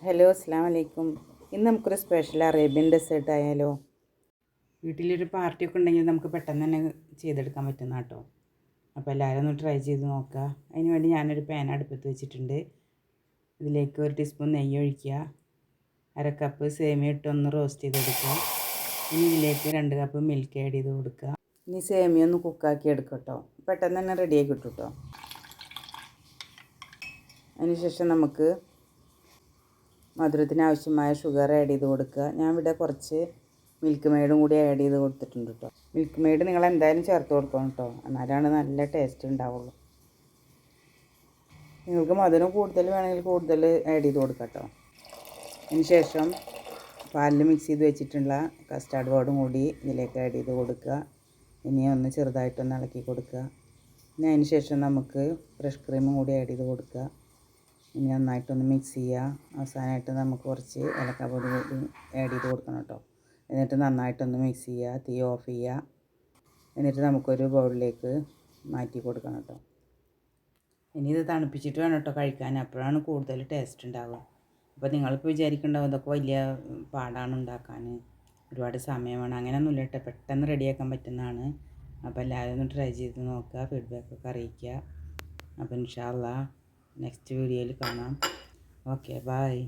Hello അസ്സാം വലൈക്കും. ഇന്ന് നമുക്കൊരു സ്പെഷ്യൽ അറേബ്യൻ ഡെസേർട്ട് ആയാലോ? വീട്ടിലൊരു പാർട്ടിയൊക്കെ ഉണ്ടെങ്കിൽ നമുക്ക് പെട്ടെന്ന് തന്നെ ചെയ്തെടുക്കാൻ പറ്റുന്ന കേട്ടോ. അപ്പോൾ എല്ലാവരും ഒന്ന് ട്രൈ ചെയ്ത് നോക്കുക. അതിന് വേണ്ടി ഞാനൊരു പാൻ അടുപ്പത്ത് വെച്ചിട്ടുണ്ട്. ഇതിലേക്ക് 1 ടീസ്പൂൺ നെയ്യ് ഒഴിക്കുക. 1/2 കപ്പ് സേമിയ ഇട്ട് ഒന്ന് റോസ്റ്റ് ചെയ്തെടുക്കുക. ഇനി ഇതിലേക്ക് 2 കപ്പ് മിൽക്ക് ആഡ് ചെയ്ത് കൊടുക്കുക. ഇനി സേമിയ ഒന്ന് കുക്കാക്കി എടുക്കുക കേട്ടോ. പെട്ടെന്ന് തന്നെ റെഡിയാക്കി കിട്ടും കേട്ടോ. അതിനുശേഷം നമുക്ക് മധുരത്തിന് ആവശ്യമായ ഷുഗർ ആഡ് ചെയ്ത് കൊടുക്കുക. ഞാൻ ഇവിടെ കുറച്ച് മിൽക്ക് മെയ്ഡും കൂടി ആഡ് ചെയ്ത് കൊടുത്തിട്ടുണ്ട് കേട്ടോ. മിൽക്ക് മെയ്ഡ് നിങ്ങൾ എന്തായാലും ചേർത്ത് കൊടുക്കണം കേട്ടോ, എന്നാലാണ് നല്ല ടേസ്റ്റ് ഉണ്ടാവുള്ളൂ. നിങ്ങൾക്ക് മധുരം കൂടുതൽ വേണമെങ്കിൽ കൂടുതൽ ആഡ് ചെയ്ത് കൊടുക്കാം കേട്ടോ. അതിന് ശേഷം പാലിൽ മിക്സ് ചെയ്ത് വെച്ചിട്ടുള്ള കസ്റ്റാർഡ് പൗഡറും കൂടി ഇതിലേക്ക് ആഡ് ചെയ്ത് കൊടുക്കുക. ഇനി ഒന്ന് ചെറുതായിട്ടൊന്ന് ഇളക്കി കൊടുക്കുക. ഇനി അതിന് ശേഷം നമുക്ക് ഫ്രഷ് ക്രീമും കൂടി ആഡ് ചെയ്ത് കൊടുക്കുക. ഇനി നന്നായിട്ടൊന്ന് മിക്സ് ചെയ്യുക. അവസാനമായിട്ട് നമുക്ക് കുറച്ച് ഏലക്കാപ്പൊടി കൂടി ആഡ് ചെയ്ത് കൊടുക്കണം കേട്ടോ. എന്നിട്ട് നന്നായിട്ടൊന്ന് മിക്സ് ചെയ്യുക. തീ ഓഫ് ചെയ്യുക. എന്നിട്ട് നമുക്കൊരു ബൗളിലേക്ക് മാറ്റി കൊടുക്കണം കേട്ടോ. ഇനി ഇത് തണുപ്പിച്ചിട്ട് വേണം കേട്ടോ കഴിക്കാൻ, അപ്പോഴാണ് കൂടുതൽ ടേസ്റ്റ് ഉണ്ടാവുക. അപ്പോൾ നിങ്ങളിപ്പോൾ വിചാരിക്കുന്നുണ്ടാവും ഇതൊക്കെ വലിയ പാടാണ് ഉണ്ടാക്കാൻ, ഒരുപാട് സമയം വേണം. അങ്ങനെയൊന്നുമില്ല കേട്ടോ, പെട്ടെന്ന് റെഡിയാക്കാൻ പറ്റുന്നതാണ്. അപ്പോൾ എല്ലാവരും ഒന്ന് ട്രൈ ചെയ്ത് നോക്കുക, ഫീഡ്ബാക്കൊക്കെ അറിയിക്കുക. അപ്പോൾ ഇൻഷാ അല്ലാഹ് നെക്സ്റ്റ് വീഡിയോയിൽ കാണാം. Okay, by.